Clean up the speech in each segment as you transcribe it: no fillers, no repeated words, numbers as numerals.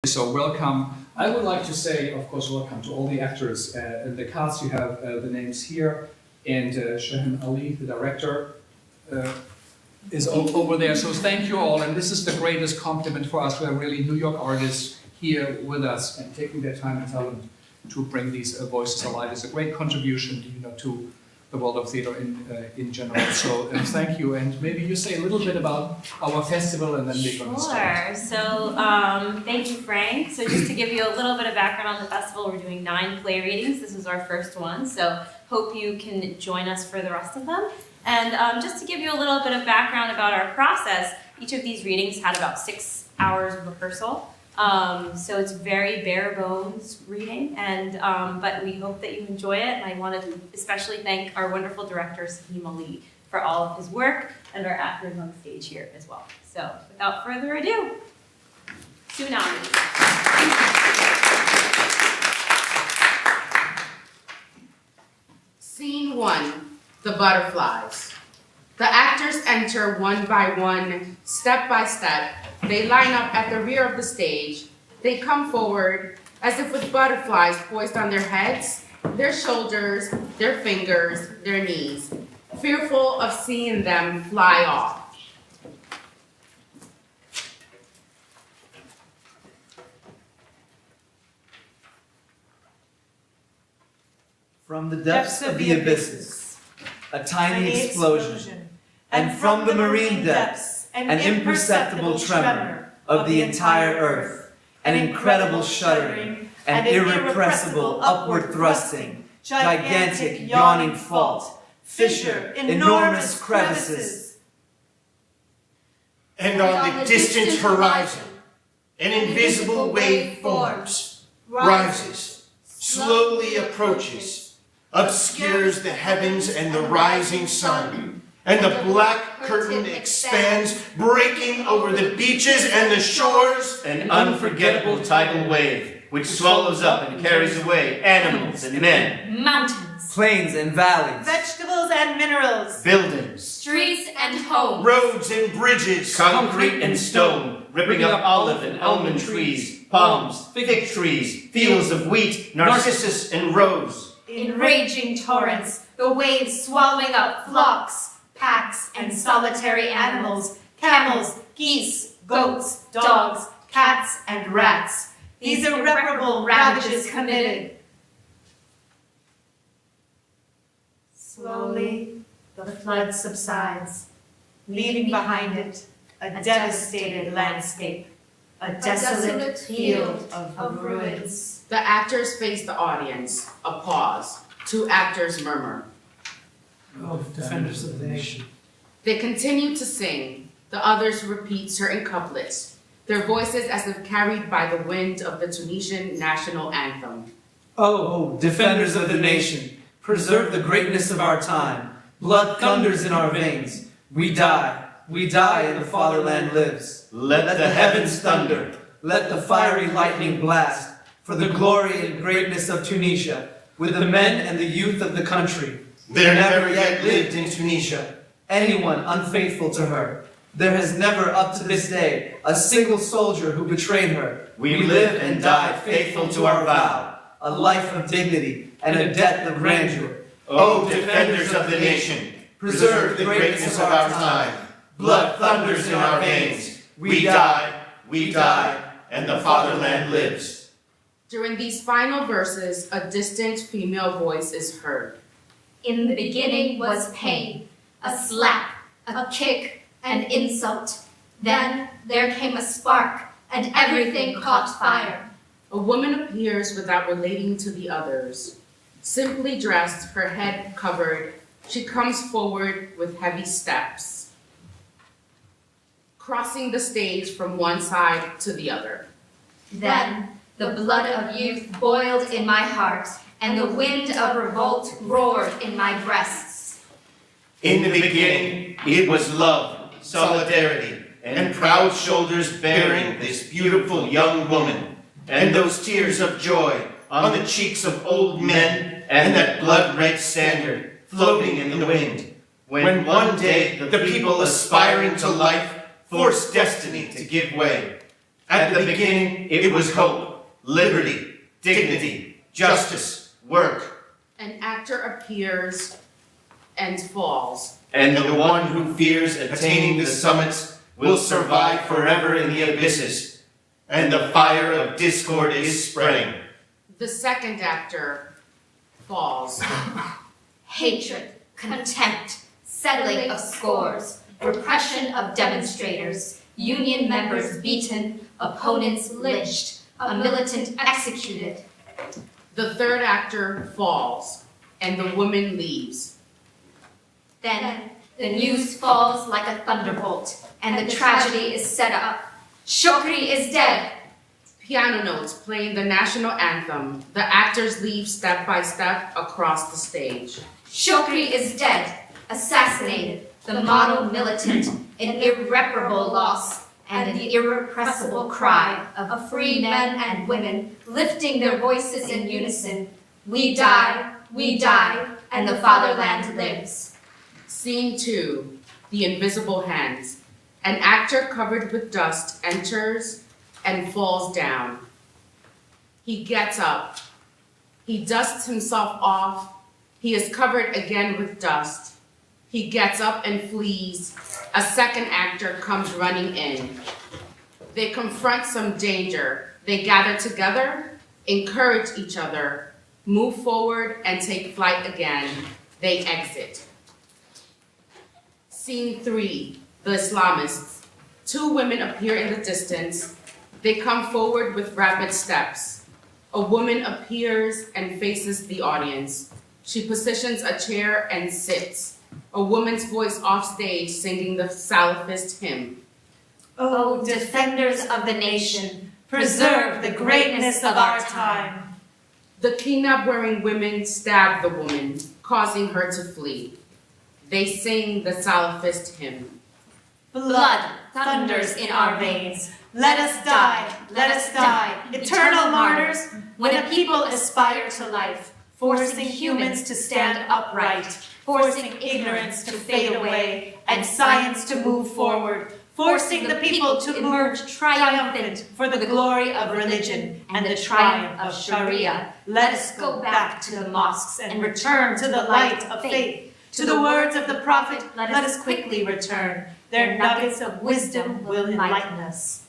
So welcome. I would like to say, of course, welcome to all the actors in the cast. You have the names here, and Saheem Ali, the director, is over there. So thank you all, and this is the greatest compliment for us to have really New York artists here with us and taking their time and talent to bring these voices alive. It's a great contribution, to the world of theater in general. So thank you, and maybe you say a little bit about our festival, and then we're going to start. Sure. So thank you, Frank. So just to give you a little bit of background on the festival, we're doing 9 play readings. This is our first one, so hope you can join us for the rest of them. And just to give you a little bit of background about our process, each of these readings had about 6 hours of rehearsal. So it's very bare bones reading, and but we hope that you enjoy it. And I want to especially thank our wonderful director, Saheem Ali, for all of his work, and our actors on stage here as well. So without further ado, Tsunami. Scene 1, the butterflies. The actors enter one by one, step by step. They line up at the rear of the stage. They come forward as if with butterflies poised on their heads, their shoulders, their fingers, their knees, fearful of seeing them fly off. From the depths of the abysses, a tiny explosion, and from the marine depths, an imperceptible tremor of the entire earth, an incredible shuddering, an irrepressible upward thrusting, gigantic yawning fault, fissure, enormous crevices. And on the distant horizon, an invisible wave forms, rises, slowly approaches, obscures the heavens and the rising sun. And the black curtain expands, breaking over the beaches and the shores. An unforgettable tidal wave, which swallows up and carries away animals and men. Mountains. Plains and valleys. Vegetables and minerals. Buildings. Streets and homes. Roads and bridges. Concrete and stone, ripping up olive and almond trees, palms, fig trees, fields of wheat, narcissus and rose. In raging torrents, the waves swallowing up flocks, packs, and solitary animals, camels, geese, goats, dogs, cats, and rats. These irreparable ravages committed. Slowly, the flood subsides, leaving behind it a devastated landscape, a desolate field of ruins. The actors face the audience. A pause. 2 actors murmur. Oh, defenders of the nation. They continue to sing. The others repeat certain couplets, their voices as if carried by the wind of the Tunisian national anthem. Oh, defenders of the nation, preserve the greatness of our time. Blood thunders in our veins. We die, and the fatherland lives. Let the heavens thunder. Let the fiery lightning blast, for the glory and greatness of Tunisia, with the men and the youth of the country. There never yet lived in Tunisia anyone unfaithful to her. There has never, up to this day, a single soldier who betrayed her. We live and die faithful to our vow. A life of dignity and a death of grandeur. O defenders of the nation, preserve the greatness of our time. Blood thunders in our veins. We die, and the fatherland lives. During these final verses, a distant female voice is heard. In the beginning was pain, a slap, a kick, an insult. Then there came a spark, and everything caught fire. A woman appears without relating to the others. Simply dressed, her head covered, she comes forward with heavy steps, crossing the stage from one side to the other. Then the blood of youth boiled in my heart, and the wind of revolt roared in my breasts. In the beginning, it was love, solidarity, and proud shoulders bearing this beautiful young woman, and those tears of joy on the cheeks of old men, and that blood-red standard floating in the wind, when one day the people aspiring to life forced destiny to give way. At the beginning, it was hope, liberty, dignity, justice, work. An actor appears and falls. And the one who fears attaining the summits will survive forever in the abysses, and the fire of discord is spreading. The second actor falls. Hatred, contempt, settling of scores, repression of demonstrators, union members beaten, opponents lynched, a militant executed. The third actor falls, and the woman leaves. Then the news falls like a thunderbolt, and the tragedy is set up. Shokri is dead. Piano notes playing the national anthem. The actors leave step by step across the stage. Shokri is dead, assassinated, the model militant, an irreparable loss, and the irrepressible cry of free men and women lifting their voices in unison. We die, and the fatherland lives. Scene 2, The Invisible Hands. An actor covered with dust enters and falls down. He gets up. He dusts himself off. He is covered again with dust. He gets up and flees. A second actor comes running in. They confront some danger. They gather together, encourage each other, move forward, and take flight again. They exit. Scene 3, The Islamists. Two women appear in the distance. They come forward with rapid steps. A woman appears and faces the audience. She positions a chair and sits. A woman's voice off stage singing the Salafist hymn. O defenders of the nation, preserve the greatness of our time. The khinab-wearing women stab the woman, causing her to flee. They sing the Salafist hymn. Blood thunders in our veins. Let us die, eternal martyrs, when a people aspire to life, forcing humans to stand upright, forcing ignorance to fade away, and science to move forward, forcing the people to emerge triumphant for the glory of religion and the triumph of Sharia. Let us go back to the mosques and return to the light of faith. To the words of the prophet, let us quickly return. Their nuggets of wisdom will enlighten us.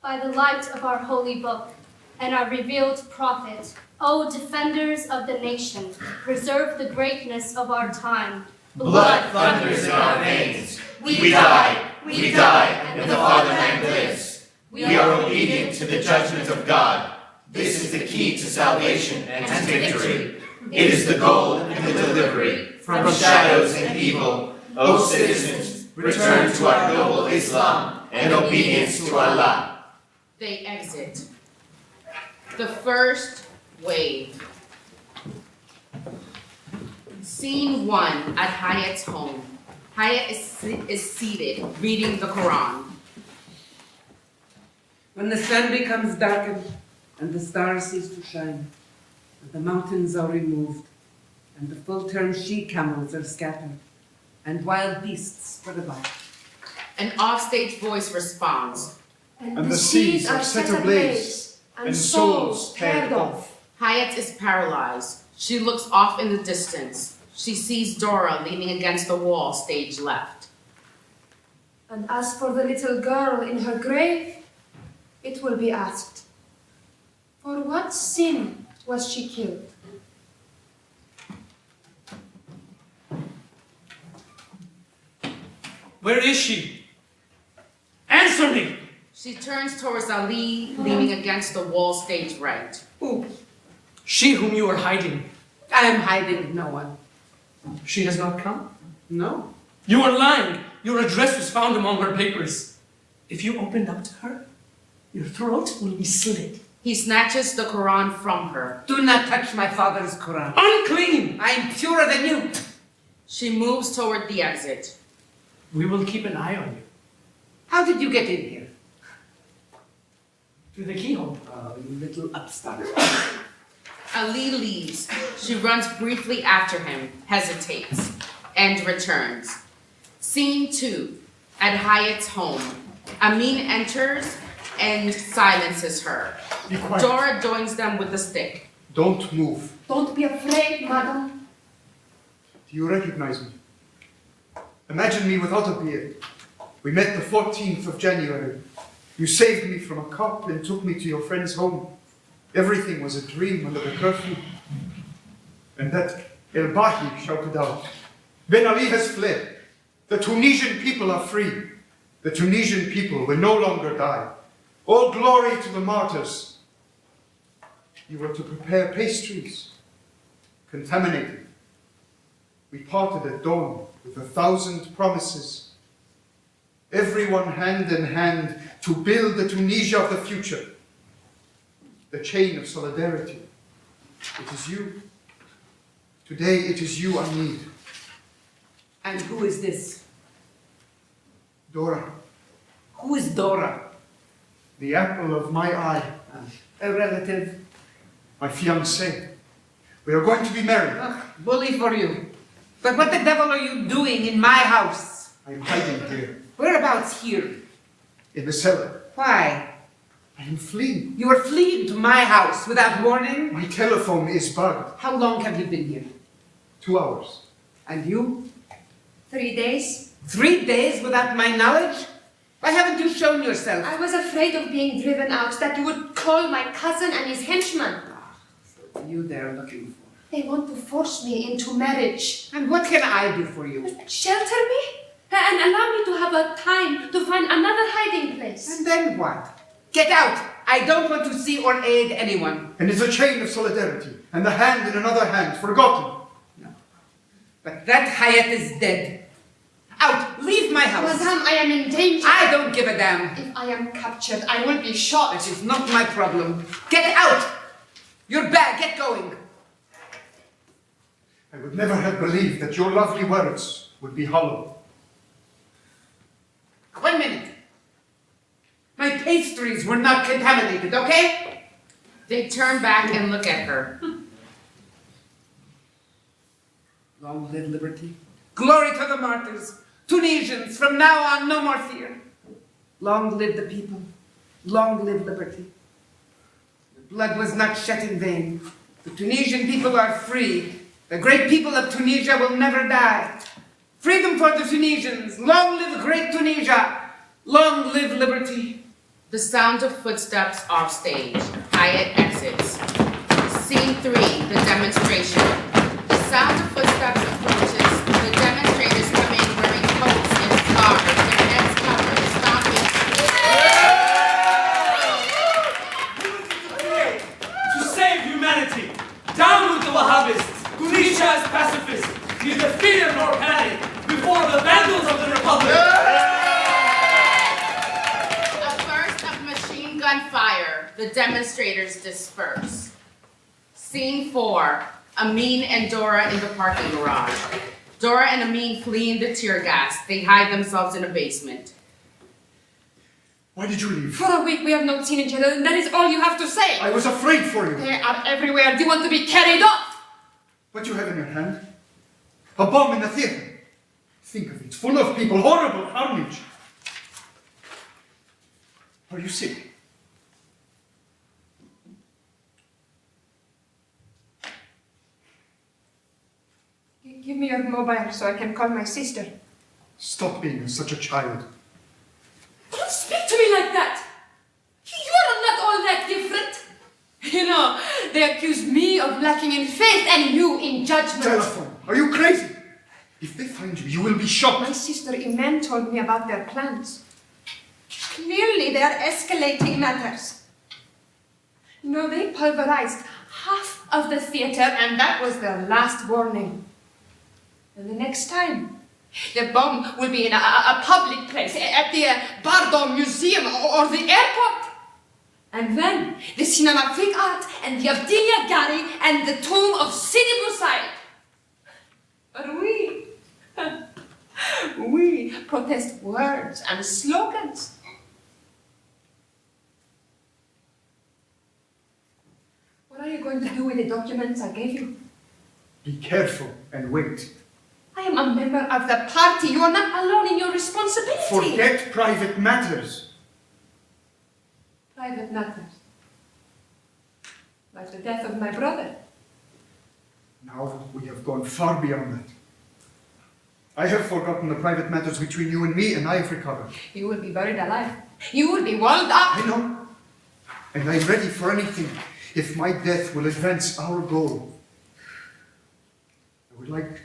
By the light of our holy book and our revealed prophet, O defenders of the nation, preserve the greatness of our time. Blood thunders in our veins. We die, and the fatherland lives. We are obedient to the judgment of God. This is the key to salvation and to victory. It is the goal and the delivery from shadows and evil. O citizens, return to our noble Islam and obedience to Allah. They exit. The first wave. Scene 1 at Hayat's home. Hayat is seated, reading the Quran. When the sun becomes darkened and the stars cease to shine, and the mountains are removed, and the full-term she-camels are scattered, and wild beasts spread about. An offstage voice responds. And the seas are set ablaze, and souls paired off. Hayat is paralyzed. She looks off in the distance. She sees Dora leaning against the wall, stage left. And as for the little girl in her grave, it will be asked, for what sin was she killed? Where is she? Answer me! She turns towards Ali, leaning against the wall, stage right. Who? She whom you are hiding. I am hiding no one. She has not come? No. You are lying. Your address was found among her papers. If you opened up to her, your throat will be slit. He snatches the Quran from her. Do not touch my father's Quran. Unclean! I am purer than you. She moves toward the exit. We will keep an eye on you. How did you get in here? Through the keyhole. Oh, you little upstart. Ali leaves. She runs briefly after him, hesitates, and returns. Scene 2 at Hayat's home. Amin enters and silences her. Be quiet. Dora joins them with the stick. Don't move. Don't be afraid, madam. Do you recognize me? Imagine me without a beard. We met the 14th of January. You saved me from a cop and took me to your friend's home. Everything was a dream under the curfew. And that El Bahi shouted out, Ben Ali has fled. The Tunisian people are free. The Tunisian people will no longer die. All glory to the martyrs. You were to prepare pastries, contaminated. We parted at dawn with 1,000 promises. Everyone hand in hand to build the Tunisia of the future. The chain of solidarity. It is you. Today it is you I need. And who is this? Dora, Who is Dora? the apple of my eye, A relative. my fiancée. We are going to be married. Bully for you. But what the devil are you doing in my house? I am hiding here, Whereabouts here? in the cellar. Why? I am fleeing. You are fleeing to my house without warning? My telephone is bugged. How long have you been here? 2 hours. And you? 3 days. 3 days without my knowledge? Why haven't you shown yourself? I was afraid of being driven out, that you would call my cousin and his henchman. What are you there looking for? They want to force me into marriage. And what can I do for you? Shelter me and allow me to have a time to find another hiding place. And then what? Get out! I don't want to see or aid anyone. And it's a chain of solidarity, and the hand in another hand, forgotten. No. But that Hayat is dead. Out! Leave my house! Madame, I am in danger. I don't give a damn. If I am captured, I will be shot. That is not my problem. Get out! You're bad. Get going. I would never have believed that your lovely words would be hollow. 1 minute. My pastries were not contaminated, okay? They turn back and look at her. Long live liberty. Glory to the martyrs. Tunisians, from now on, no more fear. Long live the people. Long live liberty. The blood was not shed in vain. The Tunisian people are free. The great people of Tunisia will never die. Freedom for the Tunisians. Long live great Tunisia. Long live liberty. The sound of footsteps off stage. Hayat exits. Scene 3, the demonstration. The sound of footsteps approaches. The demonstrators come in wearing coats and scarves, their heads covered, stomping. To save humanity, down with the Wahhabists. Tunisia is pacifist. Neither fear nor panic before the vandals of the Republic. A burst of machine gun fire. The demonstrators disperse. Scene 4. Amin and Dora in the parking garage. Dora and Amin fleeing the tear gas. They hide themselves in a basement. Why did you leave? For a week we have not seen each other, and that is all you have to say. I was afraid for you. They are everywhere. Do you want to be carried off? What do you have in your hand? A bomb in the theater. Think of it, full of people, horrible carnage. Are you sick? Give me your mobile so I can call my sister. Stop being such a child. Don't speak to me like that. You are not all that different. You know, they accuse me of lacking in faith and you in judgment. Telephone. Are you crazy? If they find you, you will be shot. My sister Iman told me about their plans. Clearly, they are escalating matters. No, they pulverized half of the theater, and that was their last warning. And the next time, the bomb will be in a public place, at the Bardo Museum or the airport. And then, the Cinema Fig Art and the Abdilia Gari and the tomb of Sidi Busaid. But we protest words and slogans. What are you going to do with the documents I gave you? Be careful and wait. I I am a member of the party. You are not alone in your responsibility. Forget private matters. Private matters. Like the death of my brother. Now we have gone far beyond that. I have forgotten the private matters between you and me, and I have recovered. You will be buried alive. You will be walled up. I know. And I'm ready for anything if my death will advance our goal. I would like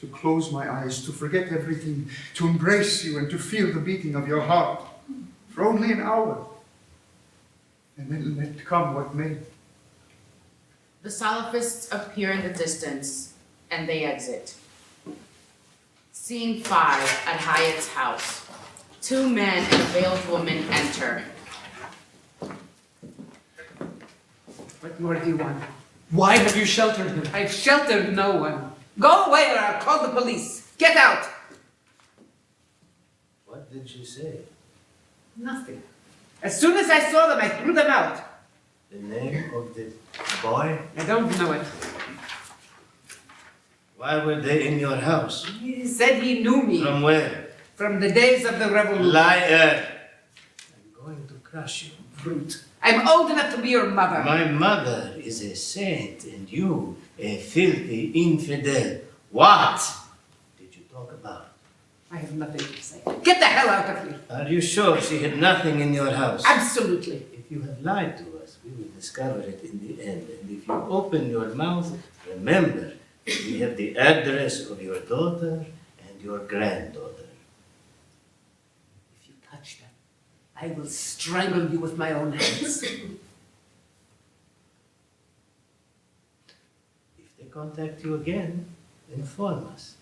to close my eyes, to forget everything, to embrace you and to feel the beating of your heart for only an hour. And then let come what may. The Salafists appear in the distance, and they exit. Scene 5 at Hyatt's house. 2 men and a veiled woman enter. What more do you want? Why have you sheltered him? I've sheltered no one. Go away or I'll call the police. Get out! What did she say? Nothing. As soon as I saw them, I threw them out. The name of the boy? I don't know it. Why were they in your house? He said he knew me. From where? From the days of the revolution. Liar! I'm going to crush you, brute. I'm old enough to be your mother. My mother is a saint, and you a filthy infidel. What did you talk about? I have nothing to say. Get the hell out of here. Are you sure she had nothing in your house? Absolutely. If you have lied to us, we will discover it in the end. And if you open your mouth, remember, we have the address of your daughter and your granddaughter. If you touch them, I will strangle you with my own hands. If they contact you again, inform us.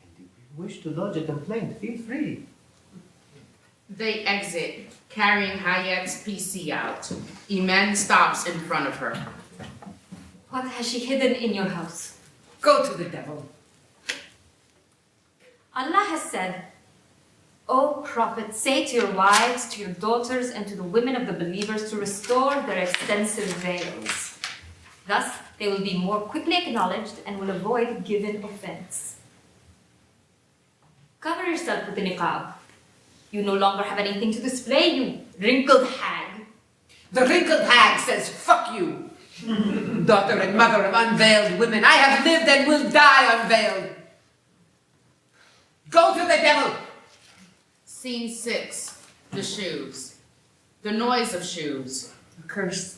And if you wish to lodge a complaint, feel free. They exit, carrying Hayat's PC out. Iman stops in front of her. What has she hidden in your house? Go to the devil. Allah has said, O Prophet, say to your wives, to your daughters, and to the women of the believers to restore their extensive veils. Thus, they will be more quickly acknowledged and will avoid given offense. Cover yourself with the niqab. You no longer have anything to display, you wrinkled hag. The wrinkled hag says, fuck you. Daughter and mother of unveiled women, I have lived and will die unveiled. Go to the devil. Scene 6. The shoes. The noise of shoes. A curse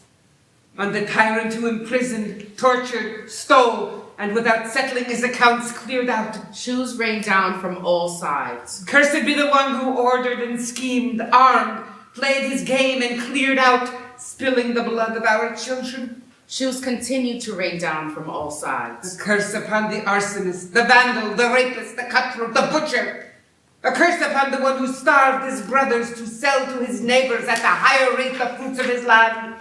on the tyrant who imprisoned, tortured, stole, and without settling his accounts cleared out. Shoes rain down from all sides. Cursed be the one who ordered and schemed, armed, played his game and cleared out, spilling the blood of our children. Shoes continue to rain down from all sides. A curse upon the arsonist, the vandal, the rapist, the cutthroat, the butcher. A curse upon the one who starved his brothers to sell to his neighbors at the higher rate the fruits of his land.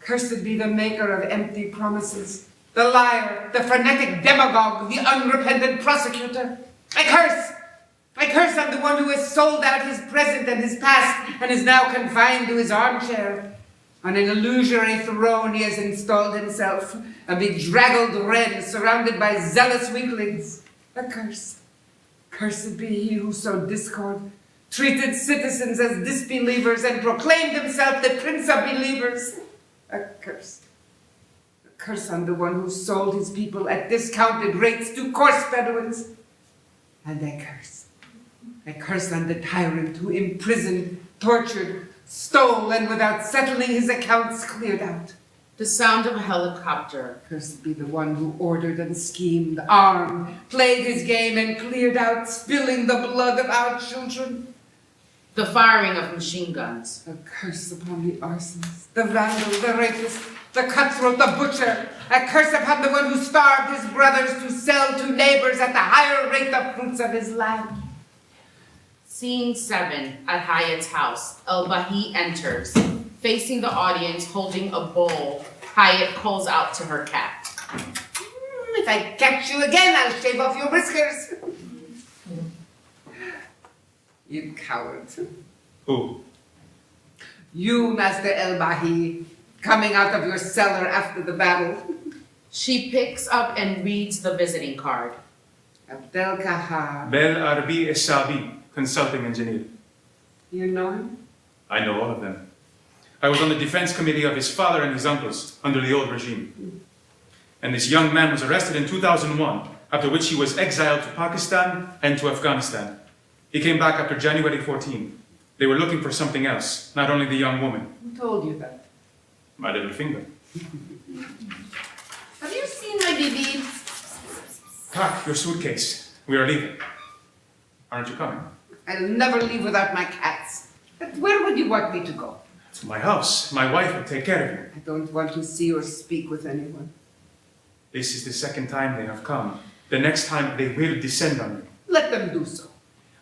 Cursed be the maker of empty promises, the liar, the frenetic demagogue, the unrepentant prosecutor. I curse on the one who has sold out his present and his past and is now confined to his armchair. On an illusory throne he has installed himself, a bedraggled wren surrounded by zealous weaklings. A curse. Cursed be he who sowed discord, treated citizens as disbelievers, and proclaimed himself the prince of believers. A curse. A curse on the one who sold his people at discounted rates to coarse Bedouins. And a curse. A curse on the tyrant who imprisoned, tortured, stole, and without settling his accounts cleared out. The sound of a helicopter. Cursed be the one who ordered and schemed, armed, played his game, and cleared out, spilling the blood of our children. The firing of machine guns. A curse upon the arsonist, the vandal, the rapist, the cutthroat, the butcher. A curse upon the one who starved his brothers to sell to neighbors at the higher rate the fruits of his land. Scene 7 at Hyatt's house. El-Bahi enters. Facing the audience, holding a bowl, Hyatt calls out to her cat. If I catch you again, I'll shave off your whiskers. You coward. Who? You, Master El-Bahi, coming out of your cellar after the battle. She picks up and reads the visiting card. Abdel Kahar. Bel Arbi Esabi, consulting engineer. You know him? I know all of them. I was on the defense committee of his father and his uncles under the old regime. And this young man was arrested in 2001, after which he was exiled to Pakistan and to Afghanistan. He came back after January 14. They were looking for something else, not only the young woman. Who told you that? My little finger. Have you seen my baby? Pack your suitcase. We are leaving. Aren't you coming? I'll never leave without my cats. But where would you want me to go? To my house. My wife will take care of you. I don't want to see or speak with anyone. This is the second time they have come. The next time they will descend on you. Let them do so.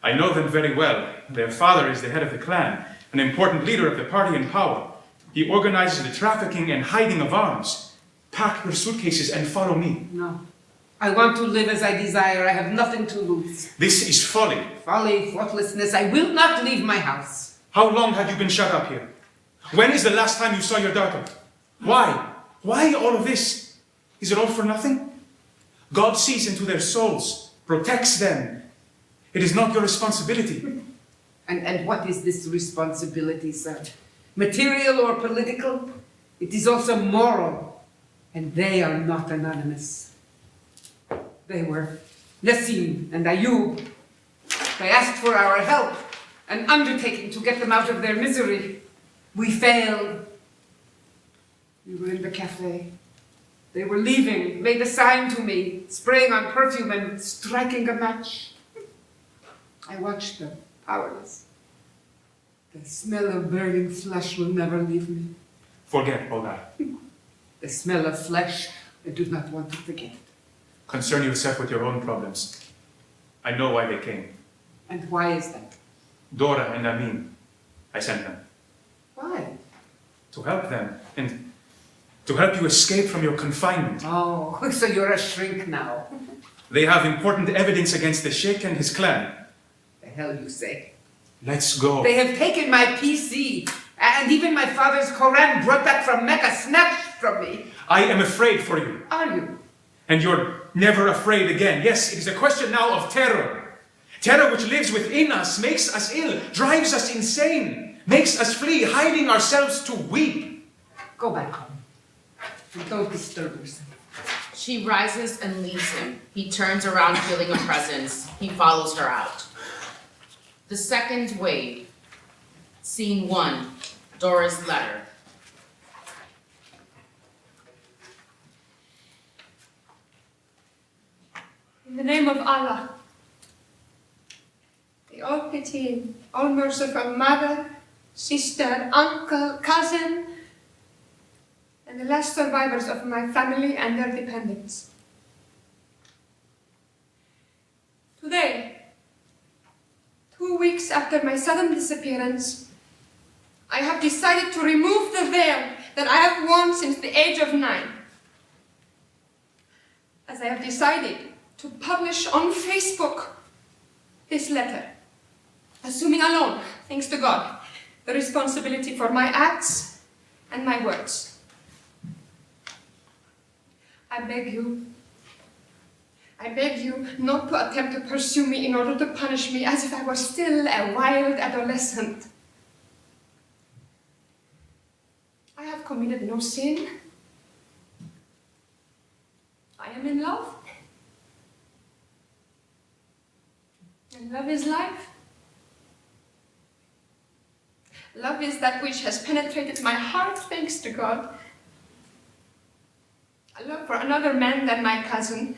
I know them very well. Their father is the head of the clan, an important leader of the party in power. He organizes the trafficking and hiding of arms. Pack your suitcases and follow me. No. I want to live as I desire. I have nothing to lose. This is folly. Folly, thoughtlessness. I will not leave my house. How long have you been shut up here? When is the last time you saw your daughter? Why? Why all of this? Is it all for nothing? God sees into their souls, protects them. It is not your responsibility. And what is this responsibility, sir? Material or political? It is also moral. And they are not anonymous. They were Nassim and Ayub. They asked for our help, an undertaking to get them out of their misery. We failed. We were in the cafe. They were leaving, made a sign to me, spraying on perfume and striking a match. I watched them, powerless. The smell of burning flesh will never leave me. Forget all that. The smell of flesh, I do not want to forget. Concern yourself with your own problems. I know why they came. And why is that? Dora and Amin. I sent them. Why? To help them and to help you escape from your confinement. Oh, so you're a shrink now. They have important evidence against the Sheikh and his clan. The hell you say? Let's go. They have taken my PC and even my father's Quran brought back from Mecca, snatched from me. I am afraid for you. Are you? And you're never afraid again. Yes, it is a question now of terror. Terror which lives within us, makes us ill, drives us insane, makes us flee, hiding ourselves to weep. Go back home. And don't disturb yourself. She rises and leaves him. He turns around feeling a presence. He follows her out. The second wave. Scene 1. Dora's letter. In the name of Allah, the all-pitying, all-merciful mother, sister, uncle, cousin, and the last survivors of my family and their dependents. Today, 2 weeks after my sudden disappearance, I have decided to remove the veil that I have worn since the age of 9. As I have decided to publish on Facebook this letter, assuming alone, thanks to God, the responsibility for my acts and my words. I beg you not to attempt to pursue me in order to punish me as if I were still a wild adolescent. I have committed no sin. I am in love. And love is life. Love is that which has penetrated my heart, thanks to God. A love for another man than my cousin.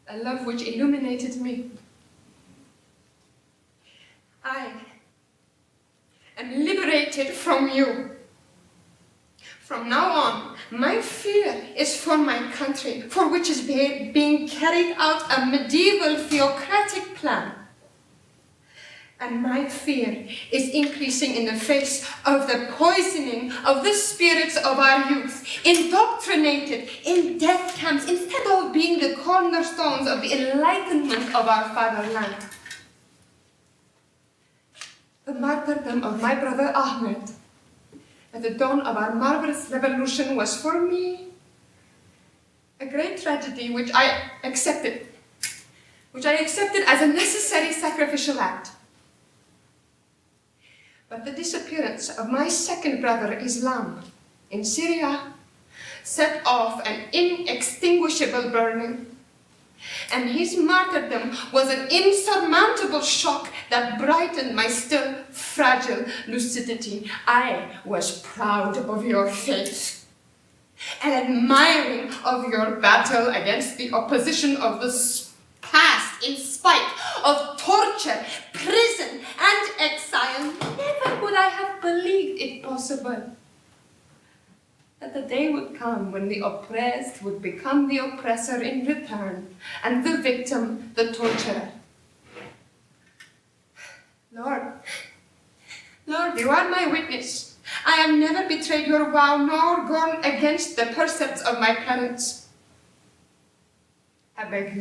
A love which illuminated me. I am liberated from you. From now on, my fear is for my country, for which is being carried out a medieval theocratic plan. And my fear is increasing in the face of the poisoning of the spirits of our youth, indoctrinated in death camps instead of being the cornerstones of the enlightenment of our fatherland. The martyrdom of my brother Ahmed at the dawn of our marvelous revolution was for me a great tragedy which I accepted which I accepted as a necessary sacrificial act. But the disappearance of my second brother, Islam, in Syria, set off an inextinguishable burning. And his martyrdom was an insurmountable shock that brightened my still fragile lucidity. I was proud of your faith and admiring of your battle against the opposition of the past in spite of torture, prison, and exile. Never would I have believed it possible that the day would come when the oppressed would become the oppressor in return, and the victim the torturer. Lord, you are my witness. I have never betrayed your vow nor gone against the precepts of my parents. I beg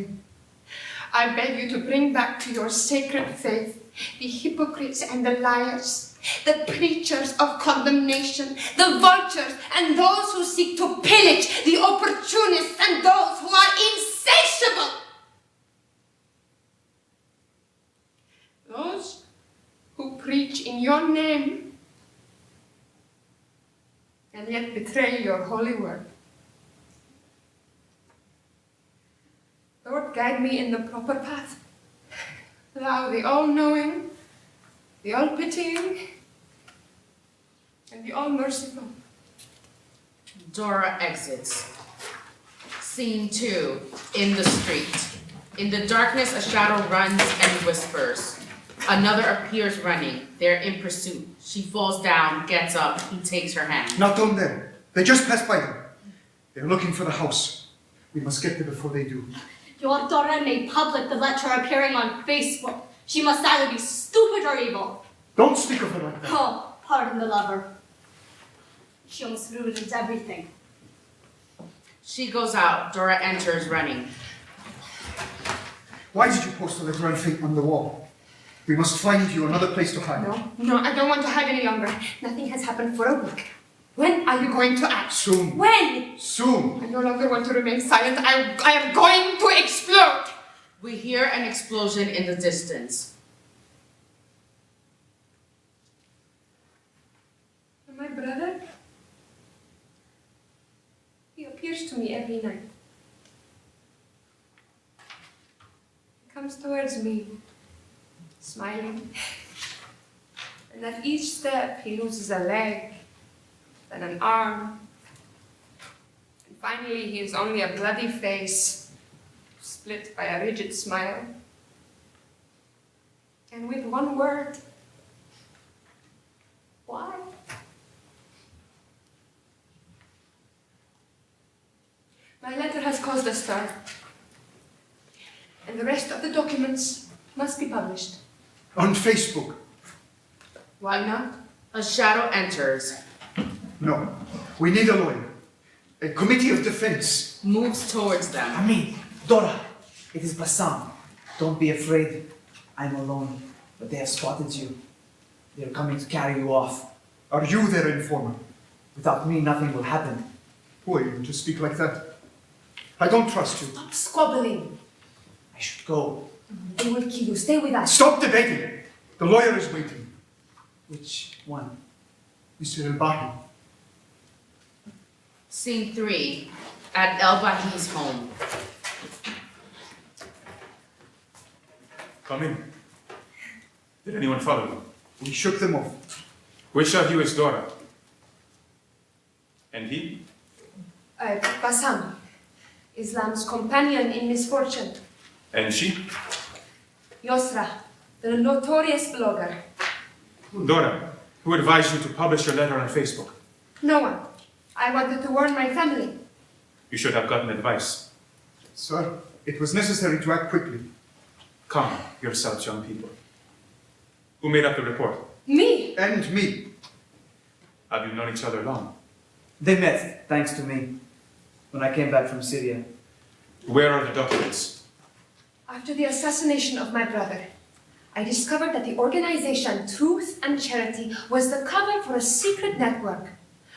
you to bring back to your sacred faith the hypocrites and the liars, the preachers of condemnation, the vultures and those who seek to pillage, the opportunists and those who are insatiable. Those who preach in your name and yet betray your holy word. Lord, guide me in the proper path. Thou, the all-knowing, the all-pitying, and the all-merciful. Dora exits. Scene 2, in the street. In the darkness, a shadow runs and whispers. Another appears running. They're in pursuit. She falls down, gets up. He takes her hand. Not down there. They just passed by them. They're looking for the house. We must get there before they do. Your daughter made public the letter appearing on Facebook. She must either be stupid or evil. Don't speak of her like that. Oh, pardon the lover. She almost ruined everything. She goes out. Dora enters running. Why did you post the letter on the wall? We must find you another place to hide. No, I don't want to hide any longer. Nothing has happened for a week. When are you going to act? Soon. When? Soon. I no longer want to remain silent. I am going to explode. We hear an explosion in the distance. My brother? He appears to me every night. He comes towards me, smiling. And at each step, he loses a leg, then an arm. And finally, he is only a bloody face, split by a rigid smile. And with one word, why? My letter has caused a stir, and the rest of the documents must be published. On Facebook. Why not? A shadow enters. No. We need a lawyer. A committee of defense. Moves towards them. Amin, Dora, it is Bassam. Don't be afraid. I'm alone, but they have spotted you. They're coming to carry you off. Are you their informer? Without me, nothing will happen. Who are you to speak like that? I don't trust you. Stop squabbling. I should go. They will kill you. Stay with us. Stop debating. The lawyer is waiting. Which one? Mr. El-Bahi. Scene 3, at El-Bahi's home. Come in. Did anyone follow you? We shook them off. Which of you is Dora? And he? Bassam, Islam's companion in misfortune. And she? Yosra, the notorious blogger. Dora, who advised you to publish your letter on Facebook? No one. I wanted to warn my family. You should have gotten advice. Sir, it was necessary to act quickly. Calm yourselves, young people. Who made up the report? Me! And me. Have you known each other long? They met, thanks to me, when I came back from Syria. Where are the documents? After the assassination of my brother, I discovered that the organization Truth and Charity was the cover for a secret network.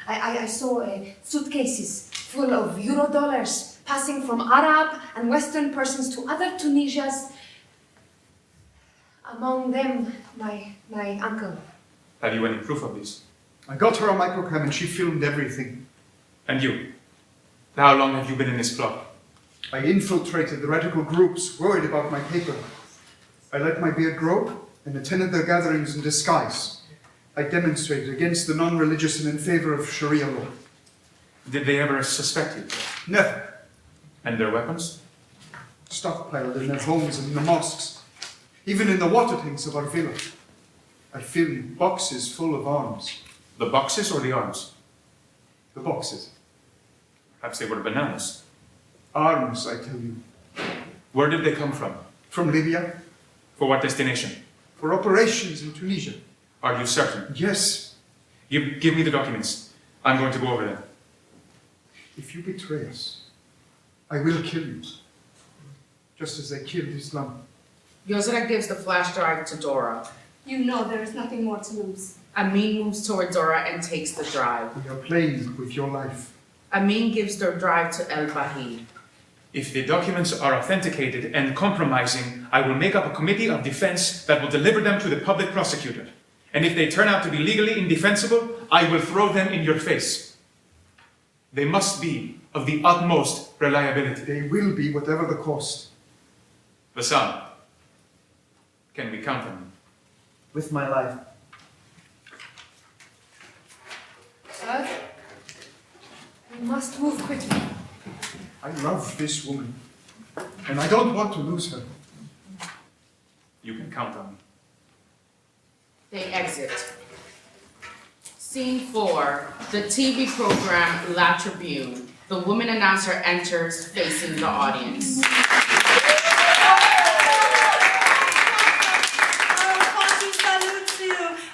I saw suitcases full of euro dollars passing from Arab and Western persons to other Tunisias Among them, my uncle. Have you any proof of this? I got her a microcam and she filmed everything. And you? How long have you been in this plot? I infiltrated the radical groups worried about my paper. I let my beard grow and attended their gatherings in disguise. I demonstrated against the non-religious and in favor of Sharia law. Did they ever suspect you? Never. And their weapons? Stockpiled in their homes and in the mosques. Even in the water tanks of our villa. I filmed boxes full of arms. The boxes or the arms? The boxes. Perhaps they were bananas. Arms, I tell you. Where did they come from? From Libya. For what destination? For operations in Tunisia. Are you certain? Yes. Give me the documents. I'm going to go over them. If you betray us, I will kill you. Just as they killed Islam. Yozra gives the flash drive to Dora. You know there is nothing more to lose. Amin moves toward Dora and takes the drive. We are playing with your life. Amin gives the drive to El Bahid. If the documents are authenticated and compromising, I will make up a committee of defense that will deliver them to the public prosecutor. And if they turn out to be legally indefensible, I will throw them in your face. They must be of the utmost reliability. They will be, whatever the cost. Bassam, can we count on you? With my life. Sir, we must move quickly. I love this woman, and I don't want to lose her. You can count on me. They exit. Scene 4, the TV program La Tribune. The woman announcer enters facing the audience.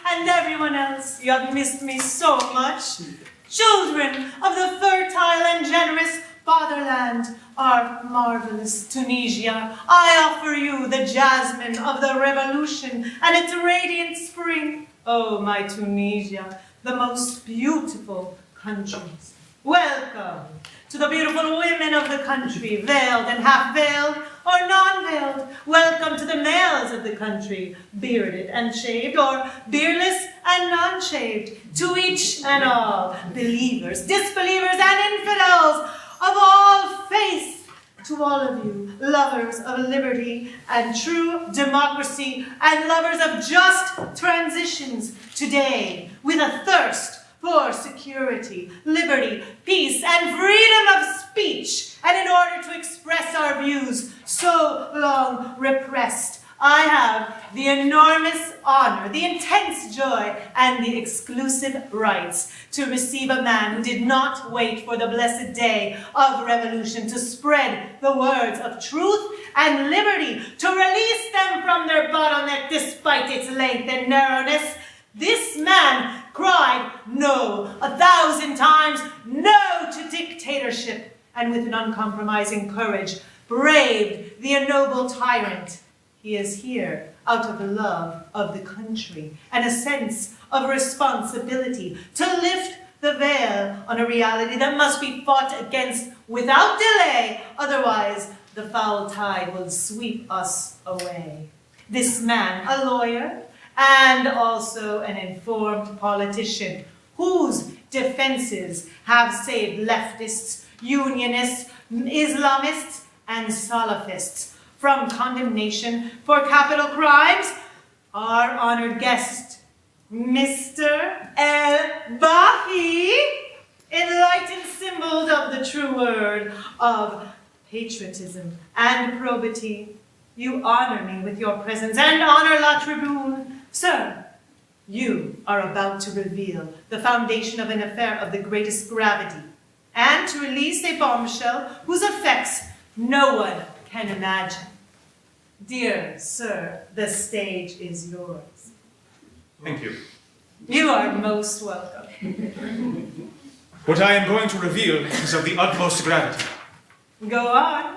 And everyone else, you have missed me so much. Children of the fertile and generous fatherland, our marvelous Tunisia, I offer you the jasmine of the revolution and its radiant spring. Oh, my Tunisia, the most beautiful countries. Welcome to the beautiful women of the country, veiled and half-veiled or non-veiled. Welcome to the males of the country, bearded and shaved or beardless and non-shaved. To each and all, believers, disbelievers, and infidels of all faiths. To all of you, lovers of liberty and true democracy and lovers of just transitions, today, with a thirst for security, liberty, peace, and freedom of speech, and in order to express our views so long repressed, I have the enormous honor, the intense joy, and the exclusive rights to receive a man who did not wait for the blessed day of revolution to spread the words of truth and liberty, to release them from their bottleneck despite its length and narrowness. This man cried no 1,000 times, no to dictatorship, and with an uncompromising courage braved the ennobled tyrant. He is here out of the love of the country and a sense of responsibility to lift the veil on a reality that must be fought against without delay, otherwise the foul tide will sweep us away. This man, a lawyer, and also an informed politician, whose defenses have saved leftists, unionists, Islamists, and Salafists from condemnation for capital crimes, our honored guest, Mr. El-Bahi, enlightened symbols of the true word of patriotism and probity. You honor me with your presence and honor La Tribune. Sir, you are about to reveal the foundation of an affair of the greatest gravity and to release a bombshell whose effects no one can imagine. Dear sir, the stage is yours. Thank you. You are most welcome. What I am going to reveal is of the utmost gravity. Go on.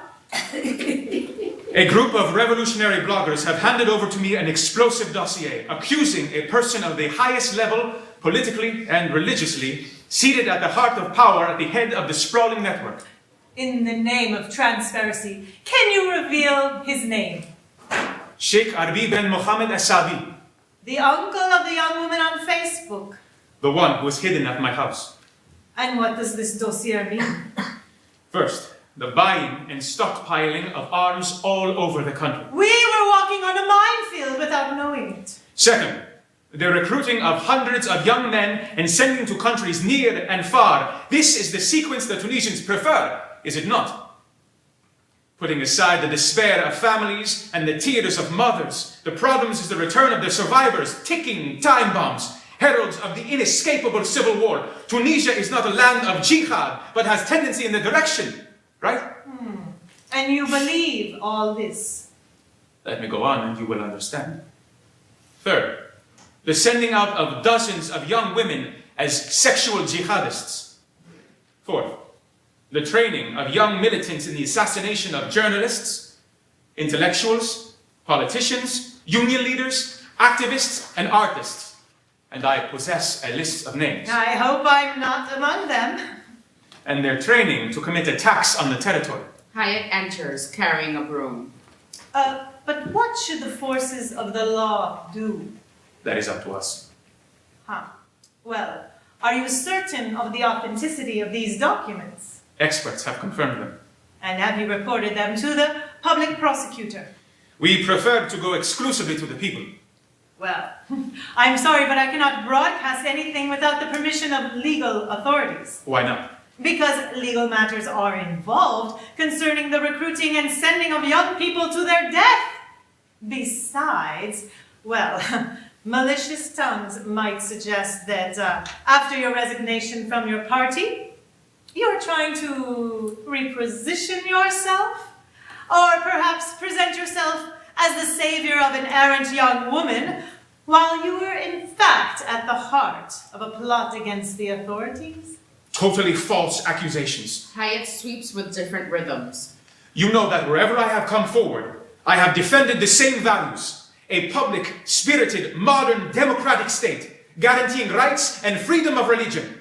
A group of revolutionary bloggers have handed over to me an explosive dossier accusing a person of the highest level, politically and religiously, seated at the heart of power at the head of the sprawling network. In the name of transparency, can you reveal his name? Sheikh Arbi ben Mohammed Asabi. The uncle of the young woman on Facebook. The one who was hidden at my house. And what does this dossier mean? First, the buying and stockpiling of arms all over the country. We were walking on a minefield without knowing it. Second, the recruiting of hundreds of young men and sending to countries near and far. This is the sequence the Tunisians prefer, is it not? Putting aside the despair of families and the tears of mothers, the problem is the return of the survivors, ticking time bombs, heralds of the inescapable civil war. Tunisia is not a land of jihad, but has tendency in the direction, right? And you believe all this? Let me go on and you will understand. Third, the sending out of dozens of young women as sexual jihadists. Fourth, the training of young militants in the assassination of journalists, intellectuals, politicians, union leaders, activists, and artists. And I possess a list of names. I hope I'm not among them. And their training to commit attacks on the territory. Hyatt enters, carrying a broom. But what should the forces of the law do? That is up to us. Well, are you certain of the authenticity of these documents? Experts have confirmed them. And have you reported them to the public prosecutor? We prefer to go exclusively to the people. Well, I'm sorry, but I cannot broadcast anything without the permission of legal authorities. Why not? Because legal matters are involved concerning the recruiting and sending of young people to their death. Besides, well, malicious tongues might suggest that after your resignation from your party, you're trying to reposition yourself? Or perhaps present yourself as the savior of an errant young woman, while you were in fact at the heart of a plot against the authorities? Totally false accusations. Hyatt sweeps with different rhythms. You know that wherever I have come forward, I have defended the same values. A public, spirited, modern, democratic state, guaranteeing rights and freedom of religion.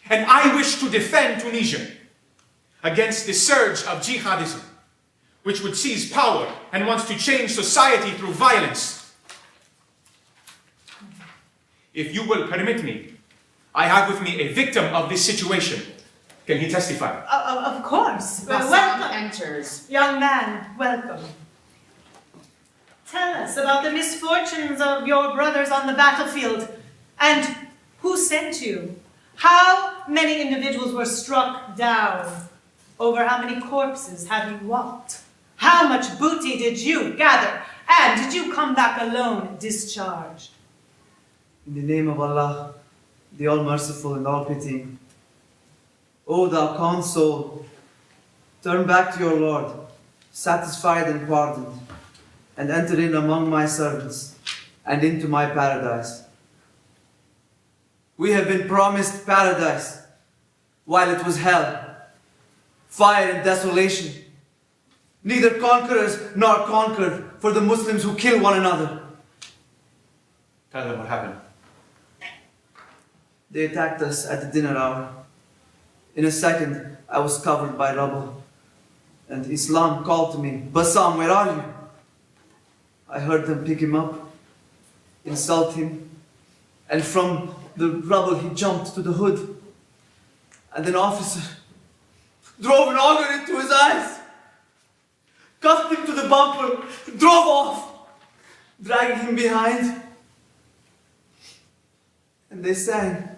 And I wish to defend Tunisia against the surge of jihadism, which would seize power and wants to change society through violence. If you will permit me, I have with me a victim of this situation. Can he testify? Of course. Welcome enters. Young man, welcome. Tell us about the misfortunes of your brothers on the battlefield, and who sent you? How many individuals were struck down? Over how many corpses have you walked? How much booty did you gather? And did you come back alone, discharged? In the name of Allah, the All-Merciful and All-Pitying. O thou calm soul, turn back to your Lord, satisfied and pardoned, and enter in among my servants, and into my paradise. We have been promised paradise, while it was hell, fire and desolation. Neither conquerors nor conquered for the Muslims who kill one another. Tell them what happened. They attacked us at the dinner hour. In a second, I was covered by rubble. And Islam called to me, Bassam, where are you? I heard them pick him up, insult him, and from the rubble he jumped to the hood. And an officer drove an auger into his eyes, cuffed him to the bumper, drove off, dragging him behind. And they sang,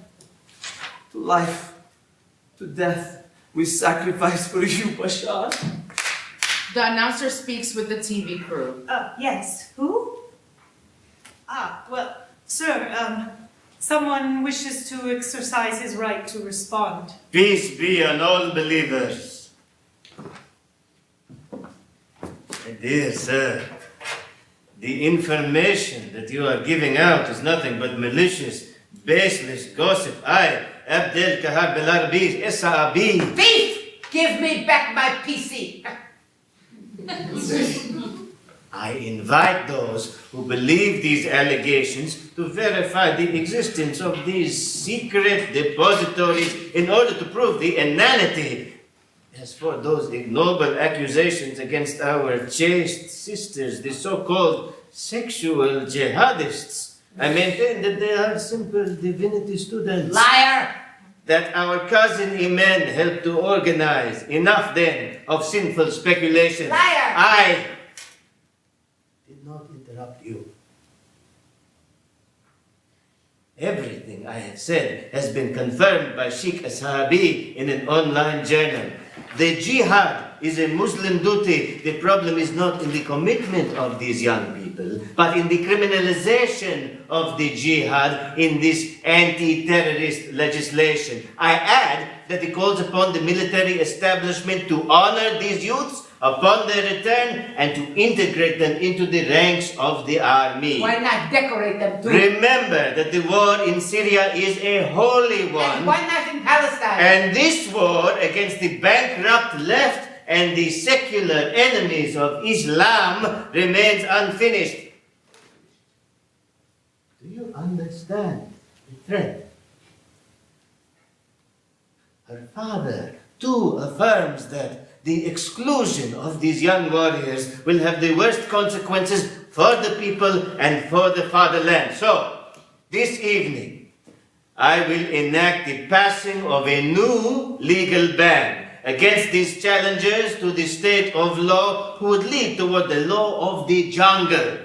to life, to death, we sacrifice for you, Bashar. The announcer speaks with the TV crew. Yes. Who? Well, sir, someone wishes to exercise his right to respond. Peace be on all believers. Dear sir, the information that you are giving out is nothing but malicious, baseless gossip. I, Abdel Kahar Belarbi, Esa-Abi. Thief! Give me back my PC. I invite those who believe these allegations to verify the existence of these secret depositories in order to prove the inanity. As for those ignoble accusations against our chaste sisters, the so-called sexual jihadists. I maintain that they are simple divinity students. Liar! That our cousin Imen helped to organize. Enough then of sinful speculation. Liar! I did not interrupt you. Everything I have said has been confirmed by Sheikh Ashabi in an online journal. The jihad is a Muslim duty. The problem is not in the commitment of these young people, but in the criminalization of the jihad in this anti-terrorist legislation. I add that it calls upon the military establishment to honor these youths upon their return and to integrate them into the ranks of the army. Why not decorate them too? Remember that the war in Syria is a holy one. And why not in Palestine? And this war against the bankrupt left and the secular enemies of Islam remains unfinished. Do you understand the threat? Her father too affirms that the exclusion of these young warriors will have the worst consequences for the people and for the fatherland. So, this evening, I will enact the passing of a new legal ban against these challengers to the state of law who would lead toward the law of the jungle.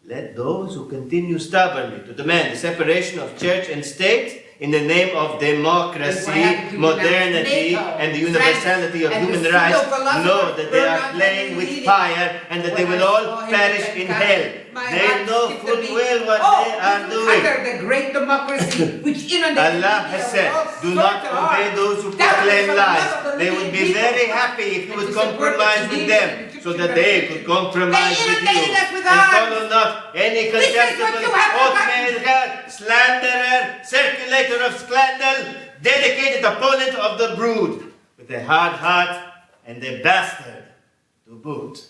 Let those who continue stubbornly to demand the separation of church and state in the name of democracy, modernity, and the universality of human rights know that they are playing with fire and that they will all perish in hell. They know full well what they are doing. Under the great democracy which inundated Allah has said, do not obey those who proclaim lies. They would be very happy if you would compromise with them so that they could compromise with you. And follow not any contemptible, oath-maker, slanderer, circulator of scandal, dedicated opponent of the brood, with a hard heart and a bastard to boot.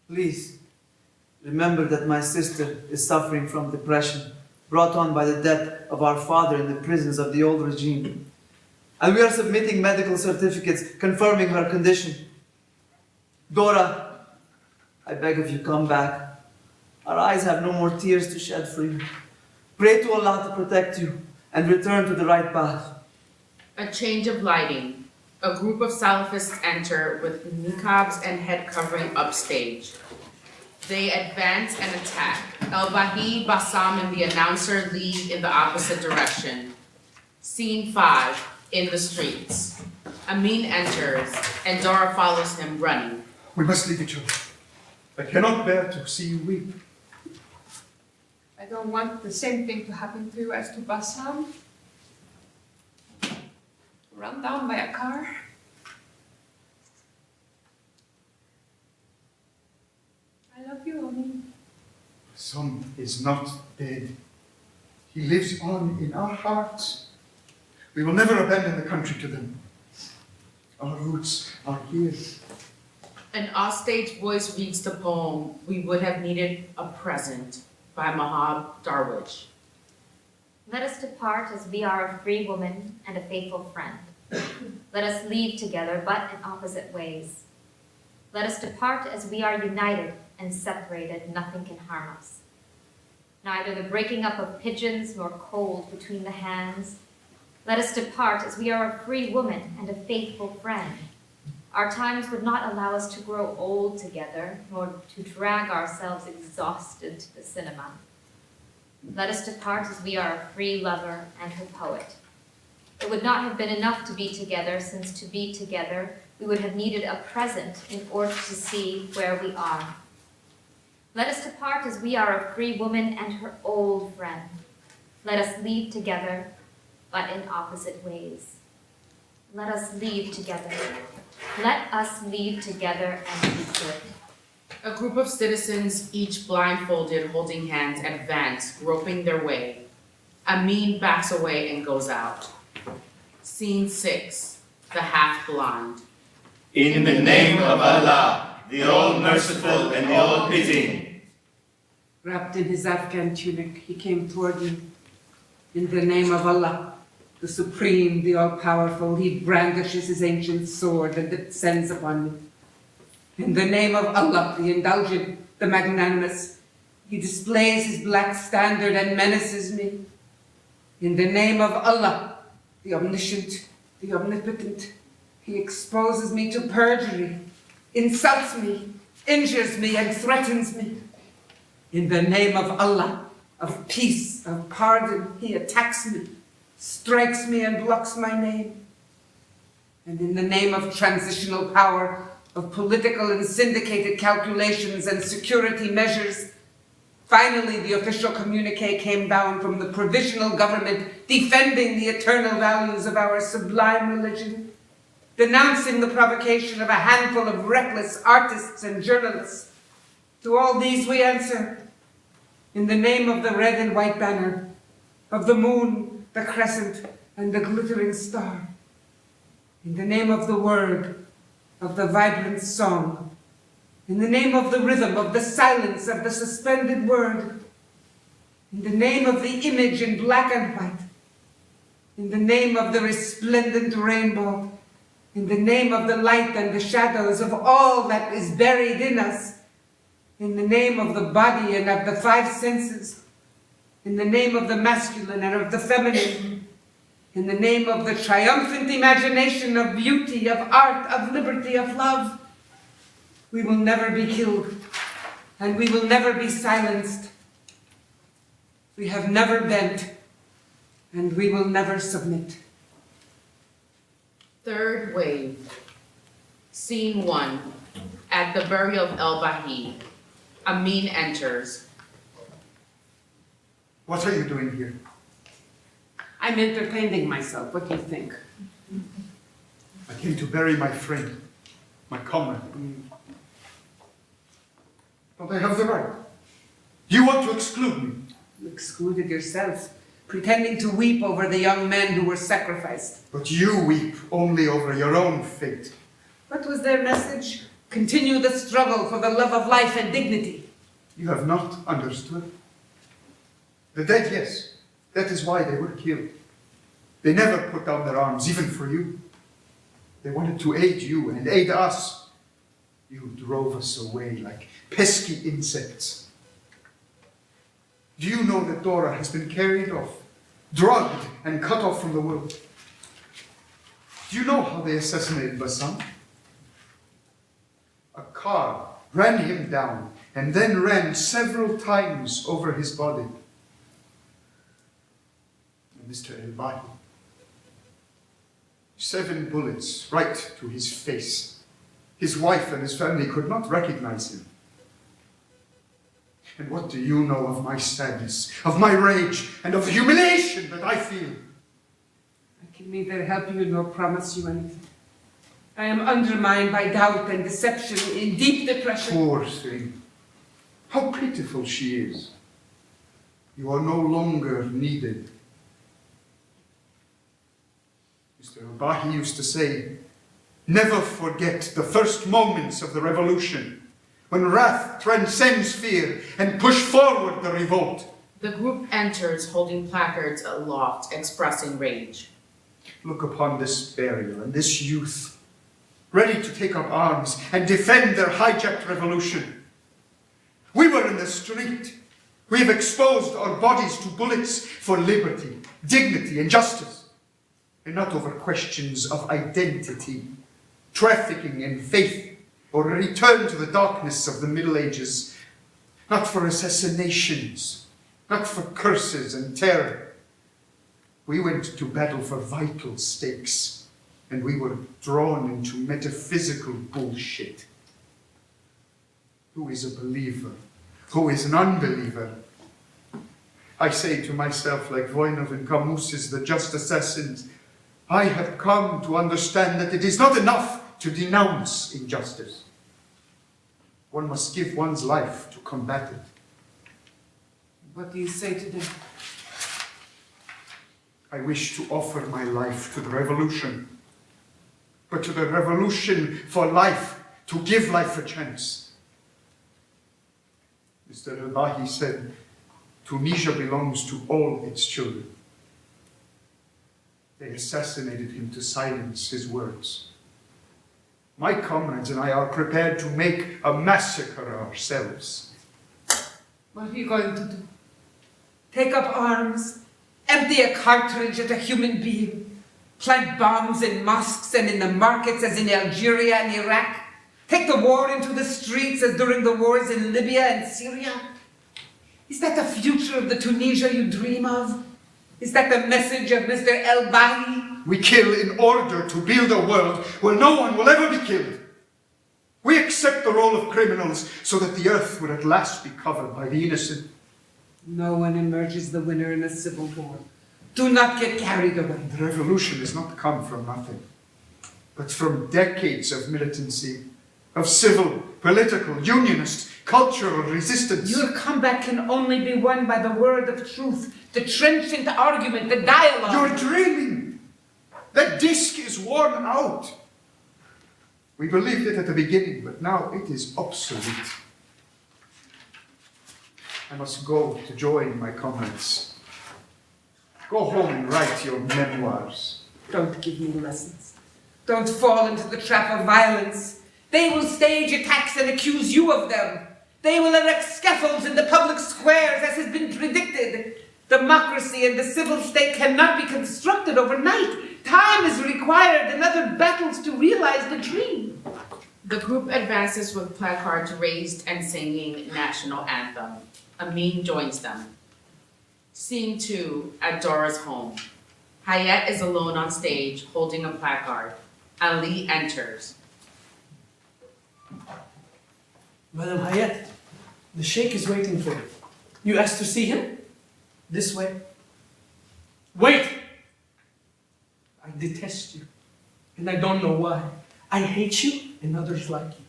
Please, remember that my sister is suffering from depression, brought on by the death of our father in the prisons of the old regime. And we are submitting medical certificates confirming her condition. Dora, I beg of you, come back. Our eyes have no more tears to shed for you. Pray to Allah to protect you and return to the right path. A change of lighting. A group of Salafists enter with niqabs and head covering upstage. They advance and attack. El-Bahi, Bassam, and the announcer lead in the opposite direction. Scene 5, in the streets. Amin enters, and Dora follows him running. We must leave each other. I cannot bear to see you weep. I don't want the same thing to happen to you as to Bassam. Run down by a car. I love you, Amin. Son is not dead. He lives on in our hearts. We will never abandon the country to them. Our roots are here. An offstage voice reads the poem, We Would Have Needed a Present, by Mahab Darwish. Let us depart as we are a free woman and a faithful friend. Let us leave together, but in opposite ways. Let us depart as we are united and separated, nothing can harm us. Neither the breaking up of pigeons nor cold between the hands. Let us depart as we are a free woman and a faithful friend. Our times would not allow us to grow old together, nor to drag ourselves exhausted to the cinema. Let us depart as we are a free lover and a poet. It would not have been enough to be together, since to be together we would have needed a present in order to see where we are. Let us depart as we are a free woman and her old friend. Let us leave together, but in opposite ways. Let us leave together. Let us leave together and be good. A group of citizens, each blindfolded, holding hands, advance, groping their way. Amin backs away and goes out. Scene 6, the half-blind. In the name of Allah, the all-merciful and the all-pitying. Wrapped in his Afghan tunic, he came toward me. In the name of Allah, the supreme, the all-powerful, he brandishes his ancient sword and descends upon me. In the name of Allah, the indulgent, the magnanimous, he displays his black standard and menaces me. In the name of Allah, the omniscient, the omnipotent, he exposes me to perjury, insults me, injures me, and threatens me. In the name of Allah, of peace, of pardon, he attacks me, strikes me, and blocks my name. And in the name of transitional power, of political and syndicated calculations and security measures, finally the official communique came down from the provisional government defending the eternal values of our sublime religion, denouncing the provocation of a handful of reckless artists and journalists. To all these we answer, in the name of the red and white banner, of the moon, the crescent, and the glittering star, in the name of the word, of the vibrant song, in the name of the rhythm, of the silence, of the suspended word, in the name of the image in black and white, in the name of the resplendent rainbow, in the name of the light and the shadows of all that is buried in us, in the name of the body and of the five senses, in the name of the masculine and of the feminine, in the name of the triumphant imagination of beauty, of art, of liberty, of love, we will never be killed, and we will never be silenced. We have never bent, and we will never submit. Third wave. Scene 1. At the burial of El-Bahi, Amin enters. What are you doing here? I'm entertaining myself. What do you think? I came to bury my friend, my comrade. Don't I have the right? You want to exclude me? You excluded yourself, pretending to weep over the young men who were sacrificed. But you weep only over your own fate. What was their message? Continue the struggle for the love of life and dignity. You have not understood. The dead, yes. That is why they were killed. They never put down their arms, even for you. They wanted to aid you and aid us. You drove us away like pesky insects. Do you know that Dora has been carried off, drugged and cut off from the world? Do you know how they assassinated Bassam? A car ran him down and then ran several times over his body. Mr. El-Bahi. 7 bullets right to his face. His wife and his family could not recognize him. And what do you know of my sadness, of my rage, and of the humiliation that I feel? I can neither help you nor promise you anything. I am undermined by doubt and deception, in deep depression. Poor thing. How pitiful she is. You are no longer needed. Mr. El-Bahi used to say, never forget the first moments of the revolution, when wrath transcends fear and push forward the revolt. The group enters holding placards aloft expressing rage. Look upon this burial and this youth, ready to take up arms and defend their hijacked revolution. We were in the street. We have exposed our bodies to bullets for liberty, dignity, and justice. And not over questions of identity, trafficking in faith, or a return to the darkness of the Middle Ages. Not for assassinations, not for curses and terror. We went to battle for vital stakes, and we were drawn into metaphysical bullshit. Who is a believer? Who is an unbeliever? I say to myself, like Voynov in Camus's The Just Assassins, I have come to understand that it is not enough to denounce injustice. One must give one's life to combat it. What do you say to them? I wish to offer my life to the revolution, but to the revolution for life, to give life a chance. Mr. El-Bahi said, Tunisia belongs to all its children. They assassinated him to silence his words. My comrades and I are prepared to make a massacre ourselves. What are you going to do? Take up arms? Empty a cartridge at a human being? Plant bombs in mosques and in the markets as in Algeria and Iraq? Take the war into the streets as during the wars in Libya and Syria? Is that the future of the Tunisia you dream of? Is that the message of Mr. El-Bahi? We kill in order to build a world where no one will ever be killed. We accept the role of criminals so that the earth would at last be covered by the innocent. No one emerges the winner in a civil war. Do not get carried away. The revolution has not come from nothing, but from decades of militancy, of civil, political, unionist, cultural resistance. Your comeback can only be won by the word of truth, the trenchant argument, the dialogue. You're dreaming. That disc is worn out. We believed it at the beginning, but now it is obsolete. I must go to join my comrades. Go home and write your memoirs. Don't give me lessons. Don't fall into the trap of violence. They will stage attacks and accuse you of them. They will erect scaffolds in the public squares, as has been predicted. Democracy and the civil state cannot be constructed overnight. Time is required and other battles to realize the dream. The group advances with placards raised and singing national anthem. Amin joins them. Scene 2 at Dora's home. Hayat is alone on stage holding a placard. Ali enters. Madam Hayat, the Sheikh is waiting for you. You asked to see him? This way. Wait! I detest you, and I don't know why. I hate you and others like you.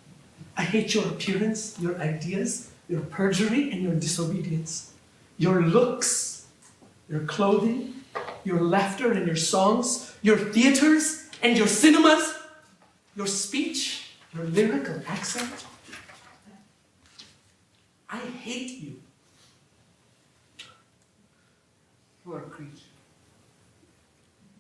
I hate your appearance, your ideas, your perjury, and your disobedience. Your looks, your clothing, your laughter and your songs, your theaters and your cinemas, your speech, your lyrical accent. I hate you. Poor creature.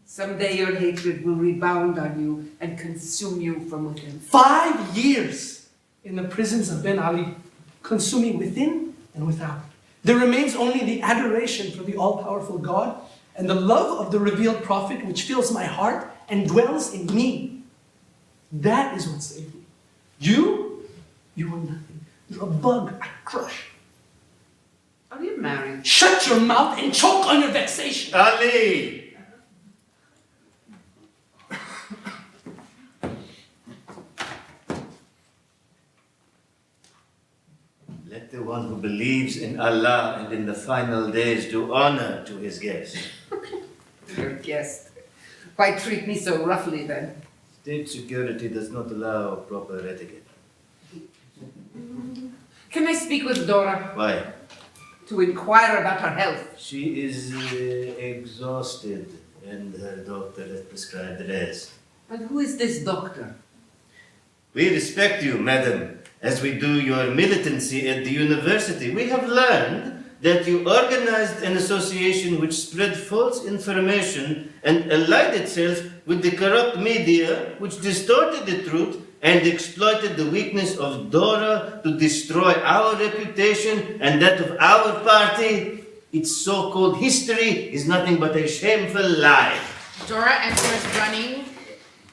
Someday your hatred will rebound on you and consume you from within. 5 years in the prisons of Ben Ali, consuming within and without. There remains only the adoration for the all-powerful God and the love of the revealed prophet which fills my heart and dwells in me. That is what saved me. You are nothing. You're a bug I crush. Are you married? Shut your mouth and choke on your vexation. Ali! Let the one who believes in Allah and in the final days do honor to his guest. Your guest. Why treat me so roughly then? State security does not allow proper etiquette. Can I speak with Dora? Why? To inquire about her health. She is exhausted and her doctor has prescribed rest. But who is this doctor? We respect you, madam, as we do your militancy at the university. We have learned that you organized an association which spread false information and allied itself with the corrupt media which distorted the truth and exploited the weakness of Dora to destroy our reputation and that of our party. Its so-called history is nothing but a shameful lie. Dora enters running.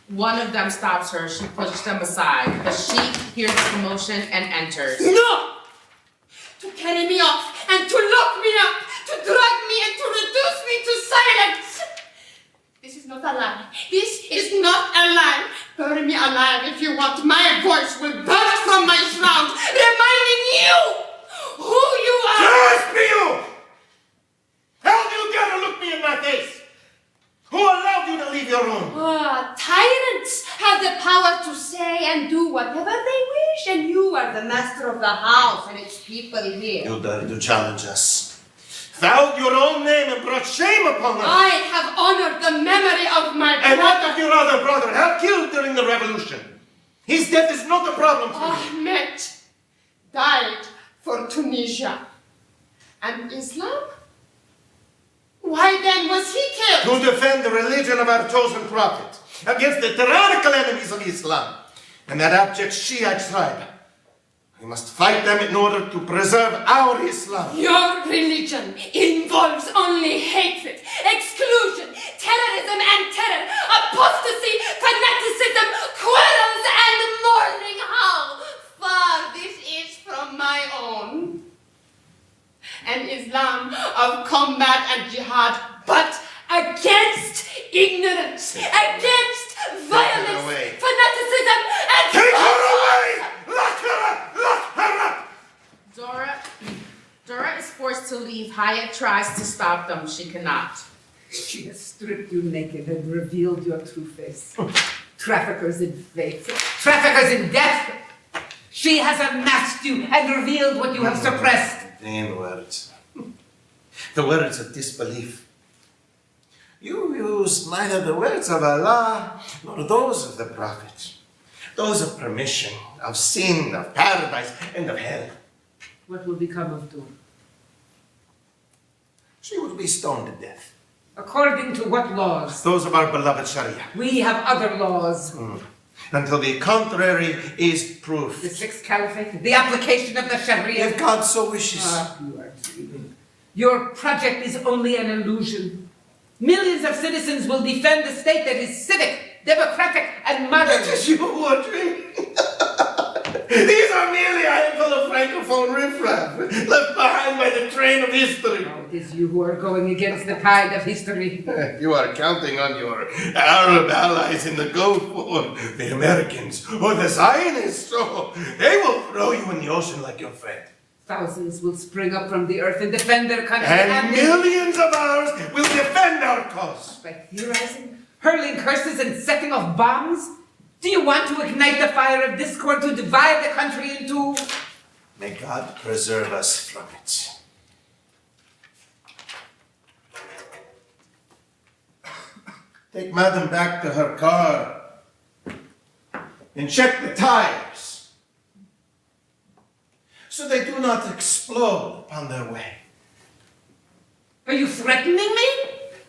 One of them stops her. She pushes them aside. The sheik hears the commotion and enters. No! To carry me off and to lock me up, to drag me and to reduce me to silence. This is not a lie. This is not a lie. Bury me alive if you want. My voice will burst from my shroud, reminding you who you are. Curse be you! How do you dare to look me in my face? Who allowed you to leave your room? Tyrants have the power to say and do whatever they wish, and you are the master of the house and its people here. You dare to challenge us. Fouled your own name and brought shame upon us. I have honored the memory of my brother. And what of your other brother, held killed during the revolution? His death is not a problem for me. Ahmed died for Tunisia. And Islam? Why then was he killed? To defend the religion of our chosen prophet against the tyrannical enemies of Islam and that abject Shiite tribe. We must fight them in order to preserve our Islam. Your religion involves only hatred, exclusion, terrorism and terror, apostasy, fanaticism, quarrels and mourning. How far this is from my own. An Islam of combat and jihad, but against ignorance, against violence, fanaticism, and... Take her away! Lock her up! Lock her up! Dora is forced to leave. Hyatt tries to stop them. She cannot. She has stripped you naked and revealed your true face. Traffickers in faith. Traffickers in death. She has unmasked you and revealed what you have suppressed. Vain words. The words of disbelief. You use neither the words of Allah nor those of the Prophet. Those of permission, of sin, of paradise, and of hell. What will become of Dora? She will be stoned to death. According to what laws? Those of our beloved Sharia. We have other laws. Until the contrary is proved. The Sixth Caliphate, the application of the Sharia. If God so wishes. You are dreaming. Your project is only an illusion. Millions of citizens will defend a state that is civic, democratic, and modern. It is you who are dreaming. These are merely a handful of francophone riffraff, left behind by the train of history. Oh, it is you who are going against the tide of history. You are counting on your Arab allies in the Gulf War, the Americans, or the Zionists. Oh, they will throw you in the ocean like your friend. Thousands will spring up from the earth and defend their country. And millions of ours will defend our cause. By theorizing, hurling curses, and setting off bombs? Do you want to ignite the fire of discord to divide the country into... May God preserve us from it. Take Madam back to her car and check the tires so they do not explode upon their way. Are you threatening me?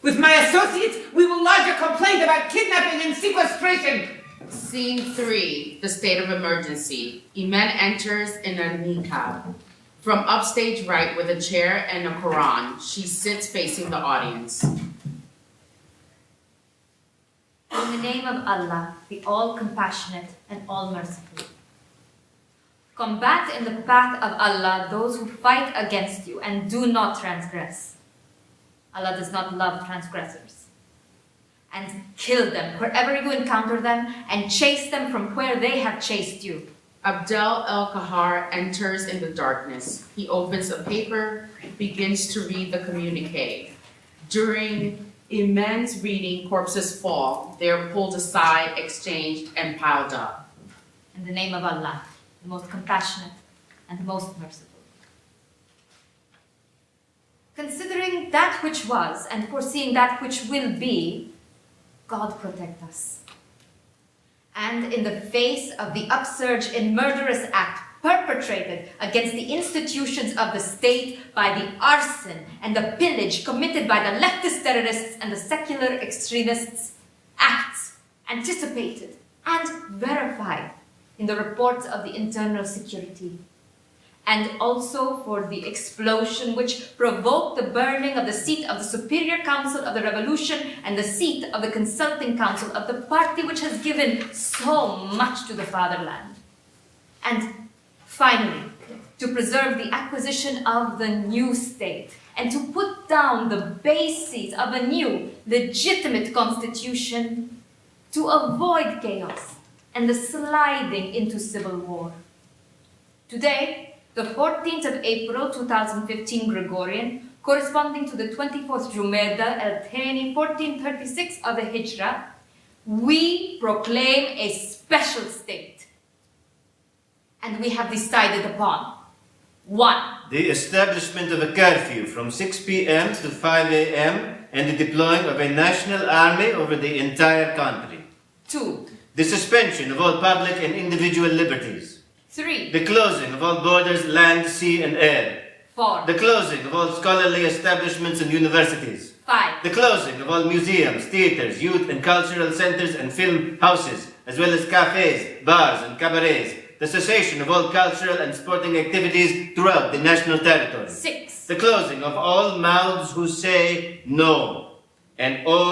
With my associates, we will lodge a complaint about kidnapping and sequestration. Scene 3, the state of emergency. Iman enters in a niqab. From upstage right with a chair and a Quran, she sits facing the audience. In the name of Allah, the all-compassionate and all-merciful. Combat in the path of Allah those who fight against you and do not transgress. Allah does not love transgressors. And kill them wherever you encounter them, and chase them from where they have chased you. Abdel El-Kahar enters in the darkness. He opens a paper, begins to read the communique. During Iman's reading, corpses fall. They are pulled aside, exchanged, and piled up. In the name of Allah, the most compassionate and the most merciful. Considering that which was and foreseeing that which will be, God protect us. And in the face of the upsurge in murderous act perpetrated against the institutions of the state by the arson and the pillage committed by the leftist terrorists and the secular extremists, acts anticipated and verified in the reports of the internal security, and also for the explosion which provoked the burning of the seat of the Superior Council of the Revolution and the seat of the Consulting Council of the party which has given so much to the fatherland. And finally, to preserve the acquisition of the new state and to put down the bases of a new, legitimate constitution to avoid chaos and the sliding into civil war. Today, the 14th of April 2015 Gregorian, corresponding to the 24th Jumada el-Thani 1436 of the Hijra, we proclaim a special state. And we have decided upon 1. The establishment of a curfew from 6 p.m. to 5 a.m. and the deploying of a national army over the entire country. 2. The suspension of all public and individual liberties. 3. The closing of all borders, land, sea, and air. 4. The closing of all scholarly establishments and universities. 5. The closing of all museums, theatres, youth and cultural centres and film houses, as well as cafes, bars and cabarets. The cessation of all cultural and sporting activities throughout the national territory. 6. The closing of all mouths who say no, and all